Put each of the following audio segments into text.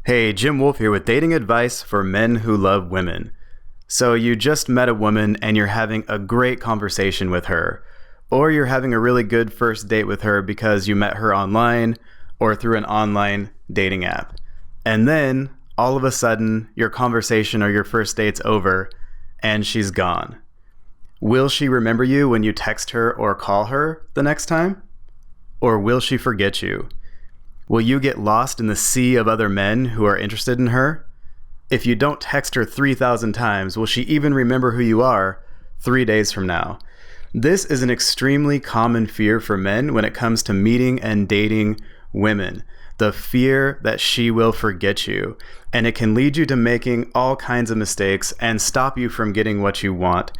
Hey, Jim Wolf here with dating advice for men who love women. So you just met a woman and you're having a great conversation with her, or you're having a really good first date with her because you met her online or through an online dating app. And then all of a sudden your conversation or your first date's over and she's gone. Will she remember you when you text her or call her the next time? Or will she forget you? Will you get lost in the sea of other men who are interested in her? If you don't text her 3,000 times, will she even remember who you are 3 days from now? This is an extremely common fear for men when it comes to meeting and dating women. The fear that she will forget you. And it can lead you to making all kinds of mistakes and stop you from getting what you want.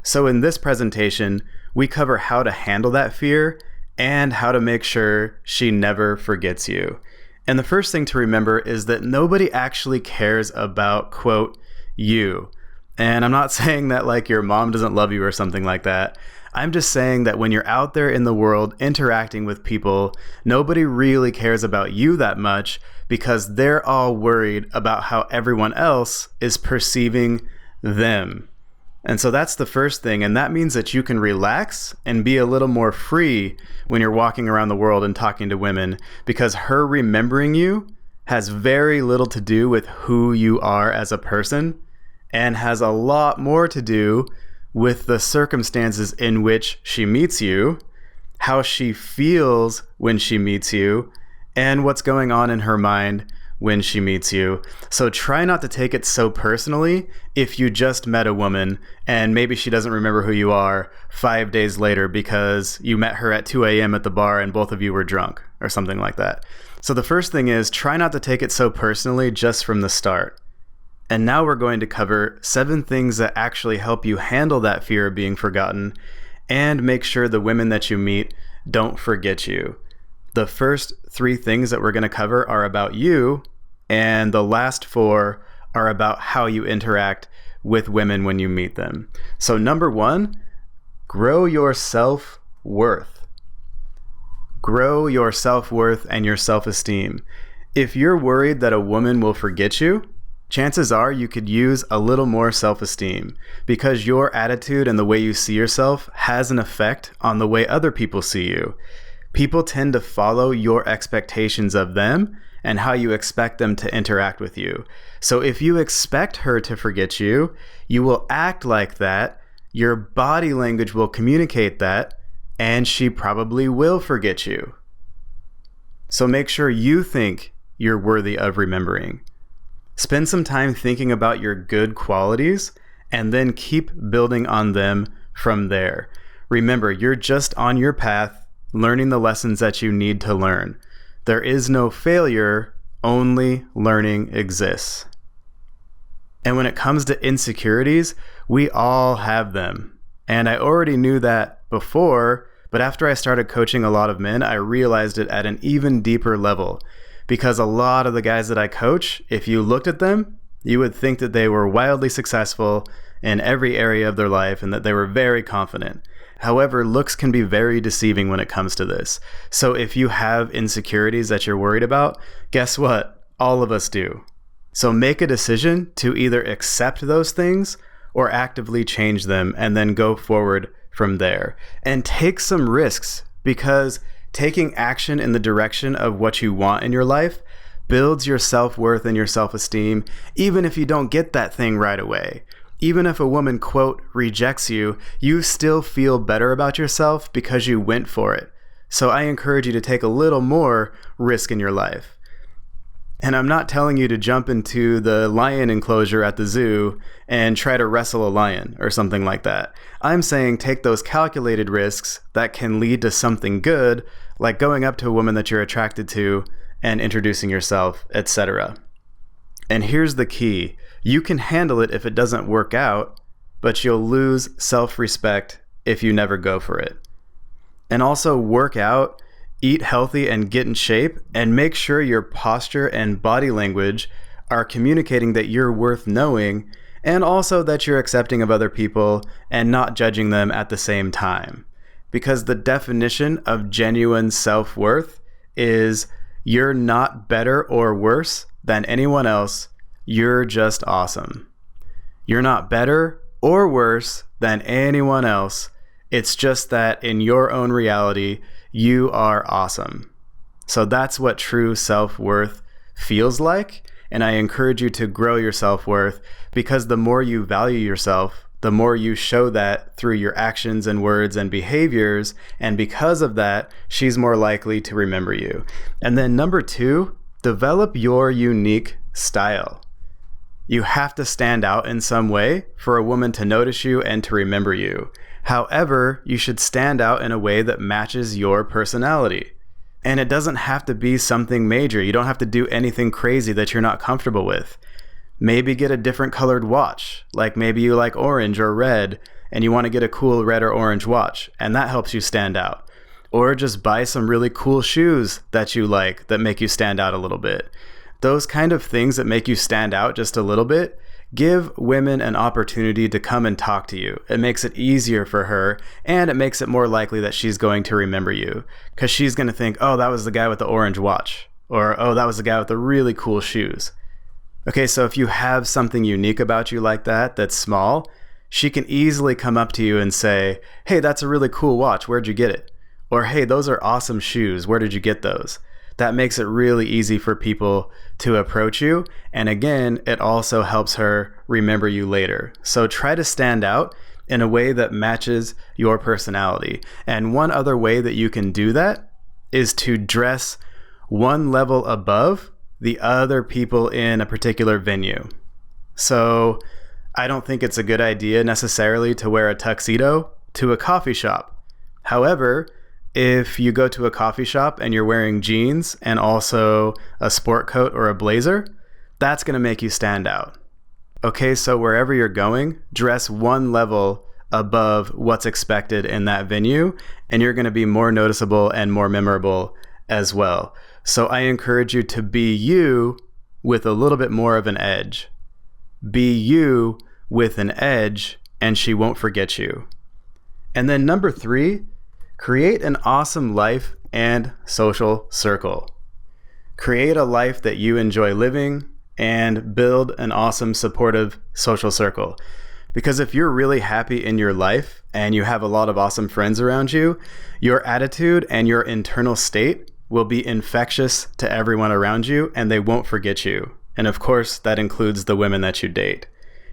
So in this presentation, we cover how to handle that fear and how to make sure she never forgets you. And the first thing to remember is that nobody actually cares about, quote, you. And I'm not saying that like your mom doesn't love you or something like that. I'm just saying that when you're out there in the world interacting with people, nobody really cares about you that much because they're all worried about how everyone else is perceiving them. And so that's the first thing, and that means that you can relax and be a little more free when you're walking around the world and talking to women, because her remembering you has very little to do with who you are as a person and has a lot more to do with the circumstances in which she meets you, how she feels when she meets you, and what's going on in her mind when she meets you. So try not to take it so personally if you just met a woman and maybe she doesn't remember who you are 5 days later because you met her at 2 a.m. at the bar and both of you were drunk or something like that. So the first thing is try not to take it so personally just from the start. And now we're going to cover 7 things that actually help you handle that fear of being forgotten and make sure the women that you meet don't forget you. The first 3 things that we're going to cover are about you, and the last 4 are about how you interact with women when you meet them. So number 1, grow your self-worth. Grow your self-worth and your self-esteem. If you're worried that a woman will forget you, chances are you could use a little more self-esteem because your attitude and the way you see yourself has an effect on the way other people see you. People tend to follow your expectations of them and how you expect them to interact with you. So if you expect her to forget you, you will act like that, your body language will communicate that, and she probably will forget you. So make sure you think you're worthy of remembering. Spend some time thinking about your good qualities and then keep building on them from there. Remember, you're just on your path, learning the lessons that you need to learn. There is no failure, only learning exists. And when it comes to insecurities, we all have them. And I already knew that before, but after I started coaching a lot of men, I realized it at an even deeper level. Because a lot of the guys that I coach, if you looked at them, you would think that they were wildly successful in every area of their life and that they were very confident. However, looks can be very deceiving when it comes to this. So if you have insecurities that you're worried about, guess what? All of us do. So make a decision to either accept those things or actively change them and then go forward from there. And take some risks, because taking action in the direction of what you want in your life builds your self-worth and your self-esteem, even if you don't get that thing right away. Even if a woman, quote, rejects you, you still feel better about yourself because you went for it. So I encourage you to take a little more risk in your life. And I'm not telling you to jump into the lion enclosure at the zoo and try to wrestle a lion or something like that. I'm saying take those calculated risks that can lead to something good, like going up to a woman that you're attracted to and introducing yourself, etc. And here's the key. You can handle it if it doesn't work out, but you'll lose self-respect if you never go for it. And also work out, eat healthy, and get in shape, and make sure your posture and body language are communicating that you're worth knowing, and also that you're accepting of other people and not judging them at the same time. Because the definition of genuine self-worth is you're not better or worse than anyone else. You're just awesome. You're not better or worse than anyone else. It's just that in your own reality, you are awesome. So that's what true self-worth feels like. And I encourage you to grow your self-worth, because the more you value yourself, the more you show that through your actions and words and behaviors. And because of that, she's more likely to remember you. And then number 2, develop your unique style. You have to stand out in some way for a woman to notice you and to remember you. However, you should stand out in a way that matches your personality. And it doesn't have to be something major. You don't have to do anything crazy that you're not comfortable with. Maybe get a different colored watch. Like maybe you like orange or red and you want to get a cool red or orange watch, and that helps you stand out. Or just buy some really cool shoes that you like that make you stand out a little bit. Those kind of things that make you stand out just a little bit give women an opportunity to come and talk to you. It makes it easier for her, and it makes it more likely that she's going to remember you, because she's going to think, oh, that was the guy with the orange watch, or oh, that was the guy with the really cool shoes. Okay, so if you have something unique about you like that that's small, she can easily come up to you and say, hey, that's a really cool watch. Where'd you get it? Or hey, those are awesome shoes. Where did you get those? That makes it really easy for people to approach you. And again, it also helps her remember you later. So try to stand out in a way that matches your personality. And one other way that you can do that is to dress one level above the other people in a particular venue. So I don't think it's a good idea necessarily to wear a tuxedo to a coffee shop. However, if you go to a coffee shop and you're wearing jeans and also a sport coat or a blazer, that's going to make you stand out. Okay, so wherever you're going, dress one level above what's expected in that venue, and you're going to be more noticeable and more memorable as well. So I encourage you to be you with a little bit more of an edge. Be you with an edge, and she won't forget you. And then number 3, create an awesome life and social circle. Create a life that you enjoy living and build an awesome, supportive social circle. Because if you're really happy in your life and you have a lot of awesome friends around you, your attitude and your internal state will be infectious to everyone around you, and they won't forget you. And of course, that includes the women that you date.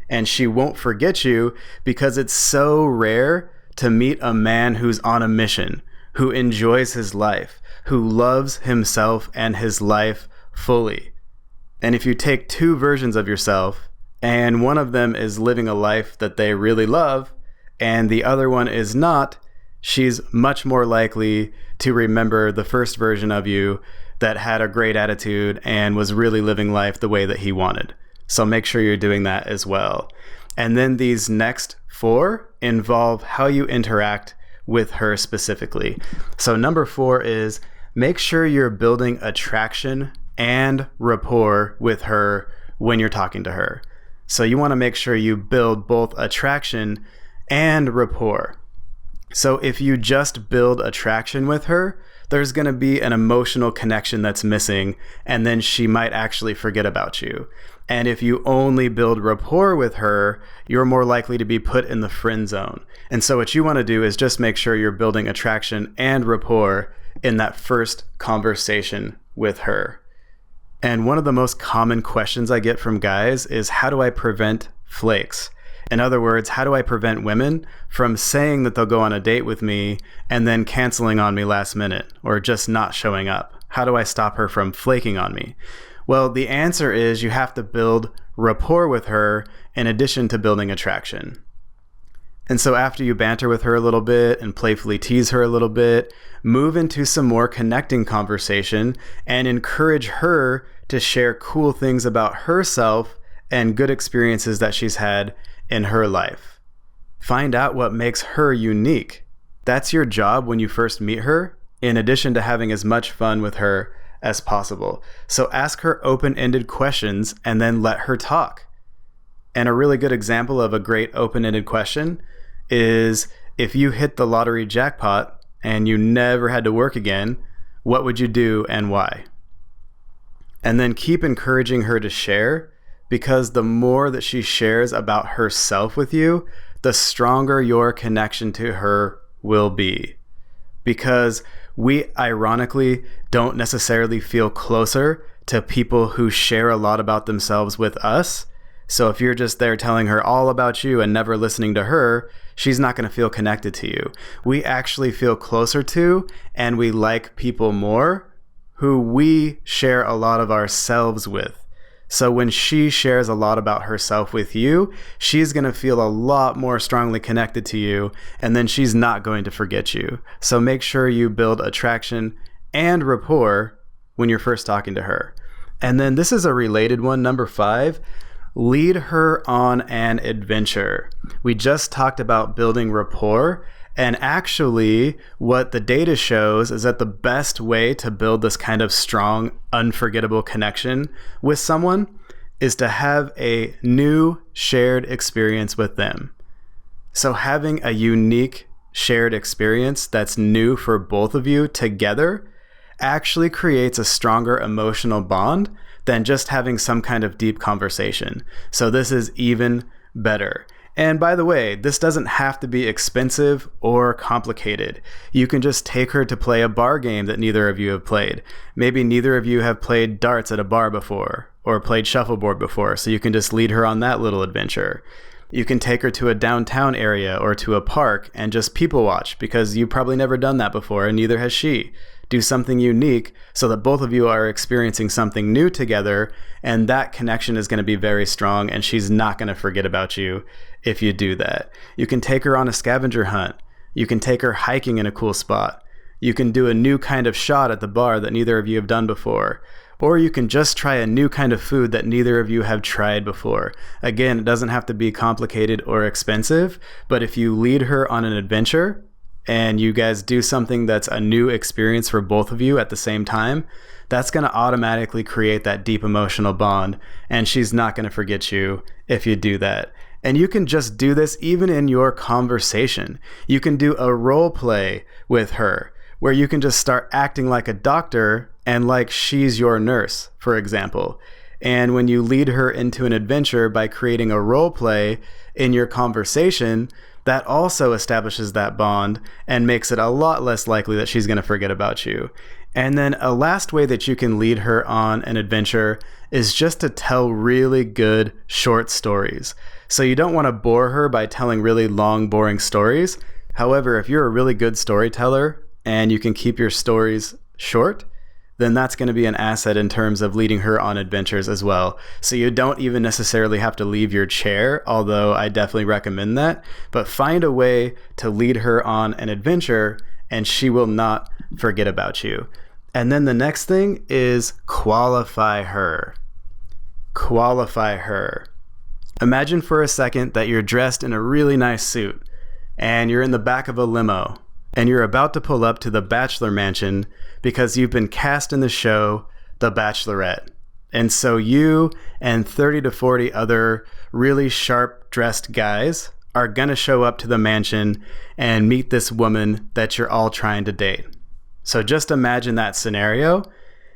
And she won't forget you because it's so rare to meet a man who's on a mission, who enjoys his life, who loves himself and his life fully. And if you take 2 versions of yourself, and one of them is living a life that they really love, and the other one is not, she's much more likely to remember the first version of you that had a great attitude and was really living life the way that he wanted. So make sure you're doing that as well. And then these next 4 involve how you interact with her specifically. So number 4 is make sure you're building attraction and rapport with her when you're talking to her. So you want to make sure you build both attraction and rapport. So if you just build attraction with her, there's going to be an emotional connection that's missing, and then she might actually forget about you. And if you only build rapport with her, you're more likely to be put in the friend zone. And so what you want to do is just make sure you're building attraction and rapport in that first conversation with her. And one of the most common questions I get from guys is, how do I prevent flakes? In other words, how do I prevent women from saying that they'll go on a date with me and then canceling on me last minute or just not showing up? How do I stop her from flaking on me? Well, the answer is you have to build rapport with her in addition to building attraction. And so after you banter with her a little bit and playfully tease her a little bit, move into some more connecting conversation and encourage her to share cool things about herself and good experiences that she's had in her life. Find out what makes her unique. That's your job when you first meet her, in addition to having as much fun with her as possible. So ask her open-ended questions and then let her talk. And a really good example of a great open-ended question is, if you hit the lottery jackpot and you never had to work again, what would you do and why? And then keep encouraging her to share, because the more that she shares about herself with you, the stronger your connection to her will be. Because we ironically don't necessarily feel closer to people who share a lot about themselves with us. So if you're just there telling her all about you and never listening to her, she's not going to feel connected to you. We actually feel closer to, and we like people more who we share a lot of ourselves with. So when she shares a lot about herself with you, she's going to feel a lot more strongly connected to you, and then she's not going to forget you. So make sure you build attraction and rapport when you're first talking to her. And then this is a related one, number 5. Lead her on an adventure. We just talked about building rapport, and actually what the data shows is that the best way to build this kind of strong, unforgettable connection with someone is to have a new shared experience with them. So having a unique shared experience that's new for both of you together actually creates a stronger emotional bond than just having some kind of deep conversation. So this is even better. And by the way, this doesn't have to be expensive or complicated. You can just take her to play a bar game that neither of you have played. Maybe neither of you have played darts at a bar before or played shuffleboard before, so you can just lead her on that little adventure. You can take her to a downtown area or to a park and just people watch, because you've probably never done that before and neither has she. Do something unique so that both of you are experiencing something new together, and that connection is going to be very strong, and she's not going to forget about you if you do that. You can take her on a scavenger hunt. You can take her hiking in a cool spot. You can do a new kind of shot at the bar that neither of you have done before. Or you can just try a new kind of food that neither of you have tried before. Again, it doesn't have to be complicated or expensive, but if you lead her on an adventure and you guys do something that's a new experience for both of you at the same time, that's going to automatically create that deep emotional bond, and she's not going to forget you if you do that. And you can just do this even in your conversation. You can do a role play with her where you can just start acting like a doctor and like she's your nurse, for example. And when you lead her into an adventure by creating a role play in your conversation, that also establishes that bond and makes it a lot less likely that she's going to forget about you. And then a last way that you can lead her on an adventure is just to tell really good short stories. So you don't want to bore her by telling really long, boring stories. However, if you're a really good storyteller and you can keep your stories short, then that's going to be an asset in terms of leading her on adventures as well. So you don't even necessarily have to leave your chair, although I definitely recommend that. But find a way to lead her on an adventure and she will not forget about you. And then the next thing is qualify her. Qualify her. Imagine for a second that you're dressed in a really nice suit and you're in the back of a limo and you're about to pull up to the bachelor mansion because you've been cast in the show The Bachelorette. And so you and 30 to 40 other really sharp dressed guys are going to show up to the mansion and meet this woman that you're all trying to date. So just imagine that scenario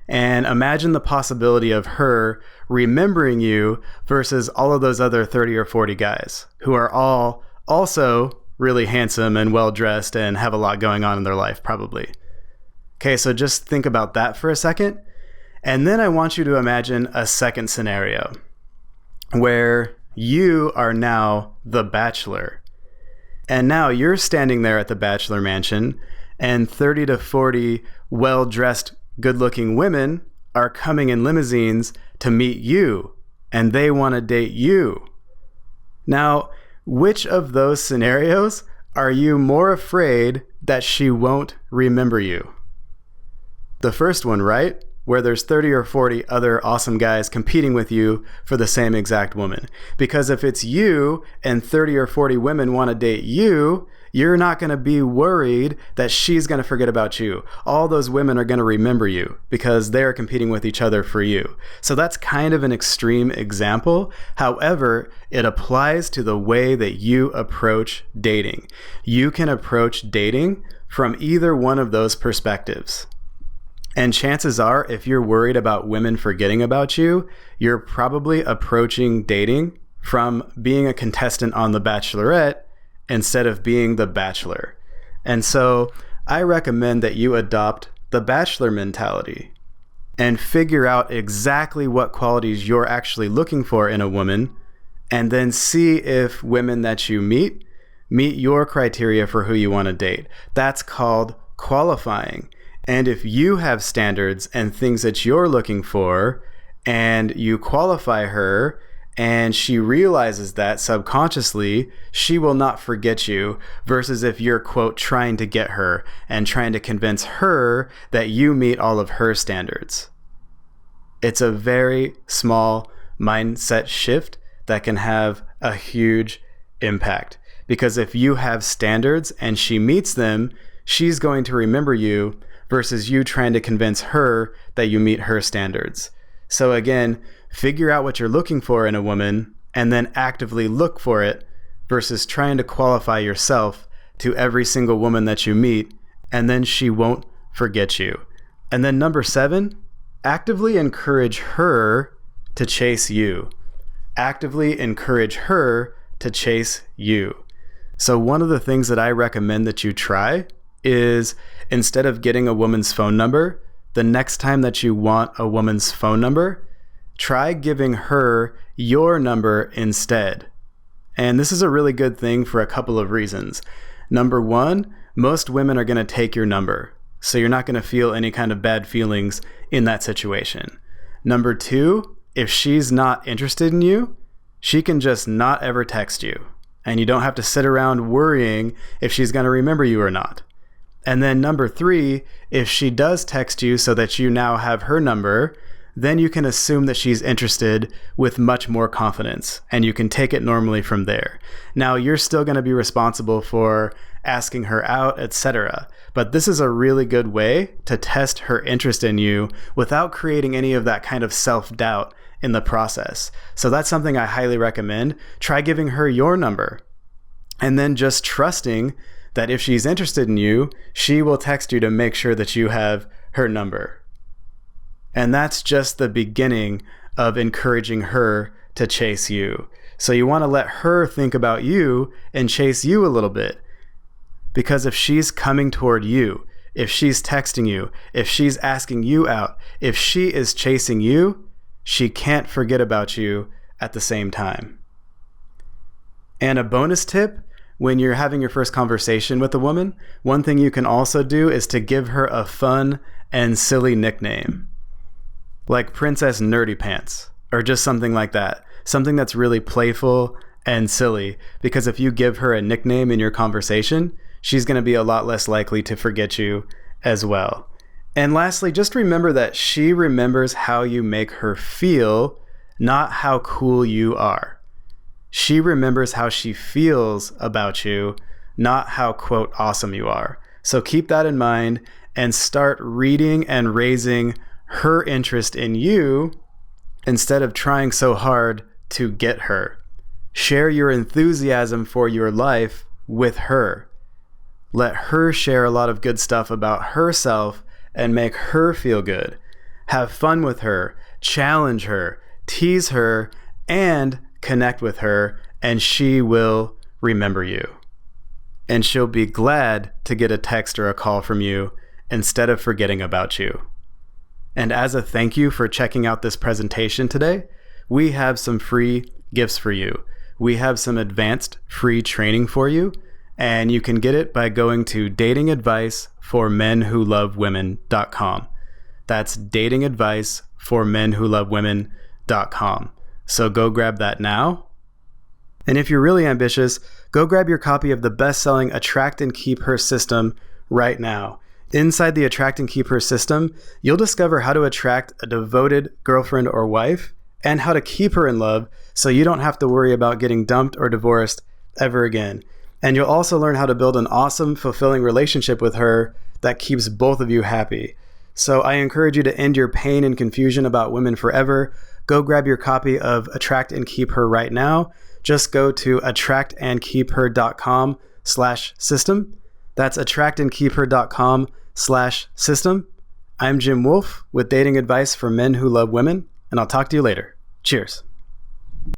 and imagine the possibility of her remembering you versus all of those other 30 or 40 guys who are all also really handsome and well-dressed and have a lot going on in their life, probably. Okay, so just think about that for a second. And then I want you to imagine a second scenario where you are now the bachelor. And now you're standing there at the bachelor mansion and 30 to 40 well-dressed, good-looking women are coming in limousines to meet you, and they want to date you. Now, which of those scenarios are you more afraid that she won't remember you? The first one, right? Where there's 30 or 40 other awesome guys competing with you for the same exact woman. Because if it's you and 30 or 40 women want to date you, you're not going to be worried that she's going to forget about you. All those women are going to remember you because they're competing with each other for you. So that's kind of an extreme example. However, it applies to the way that you approach dating. You can approach dating from either one of those perspectives. And chances are, if you're worried about women forgetting about you, you're probably approaching dating from being a contestant on The Bachelorette instead of being the Bachelor. And so I recommend that you adopt the Bachelor mentality and figure out exactly what qualities you're actually looking for in a woman, and then see if women that you meet your criteria for who you want to date. That's called qualifying. And if you have standards and things that you're looking for, and you qualify her, and she realizes that subconsciously, she will not forget you, versus if you're, quote, trying to get her and trying to convince her that you meet all of her standards. It's a very small mindset shift that can have a huge impact. Because if you have standards and she meets them, she's going to remember you, versus you trying to convince her that you meet her standards. So again, figure out what you're looking for in a woman and then actively look for it, versus trying to qualify yourself to every single woman that you meet, and then she won't forget you. And then number 7, actively encourage her to chase you. Actively encourage her to chase you. So one of the things that I recommend that you try is, instead of getting a woman's phone number, the next time that you want a woman's phone number, try giving her your number instead. And this is a really good thing for a couple of reasons. Number 1, most women are going to take your number, so you're not going to feel any kind of bad feelings in that situation. Number 2, if she's not interested in you, she can just not ever text you, and you don't have to sit around worrying if she's going to remember you or not. And then number 3, if she does text you so that you now have her number, then you can assume that she's interested with much more confidence, and you can take it normally from there. Now, you're still going to be responsible for asking her out, etc. But this is a really good way to test her interest in you without creating any of that kind of self-doubt in the process. So that's something I highly recommend. Try giving her your number, and then just trusting that if she's interested in you, she will text you to make sure that you have her number. And that's just the beginning of encouraging her to chase you. So you want to let her think about you and chase you a little bit. Because if she's coming toward you, if she's texting you, if she's asking you out, if she is chasing you, she can't forget about you at the same time. And a bonus tip, when you're having your first conversation with a woman, one thing you can also do is to give her a fun and silly nickname, like Princess Nerdy Pants, or just something like that. Something that's really playful and silly, because if you give her a nickname in your conversation, she's going to be a lot less likely to forget you as well. And lastly, just remember that she remembers how you make her feel, not how cool you are. She remembers how she feels about you, not how, quote, awesome you are. So keep that in mind and start reading and raising her interest in you instead of trying so hard to get her. Share your enthusiasm for your life with her. Let her share a lot of good stuff about herself and make her feel good. Have fun with her, challenge her, tease her, and connect with her, and she will remember you. And she'll be glad to get a text or a call from you instead of forgetting about you. And as a thank you for checking out this presentation today, we have some free gifts for you. We have some advanced free training for you, and you can get it by going to datingadviceformenwholovewomen.com. That's datingadviceformenwholovewomen.com. So go grab that now. And if you're really ambitious, go grab your copy of the best-selling Attract and Keep Her system right now. Inside the Attract and Keep Her system, you'll discover how to attract a devoted girlfriend or wife and how to keep her in love so you don't have to worry about getting dumped or divorced ever again. And you'll also learn how to build an awesome, fulfilling relationship with her that keeps both of you happy. So I encourage you to end your pain and confusion about women forever. Go grab your copy of Attract and Keep Her right now. Just go to attractandkeepher.com/system. That's attractandkeepher.com/system. I'm Jim Wolfe with dating advice for men who love women, and I'll talk to you later. Cheers.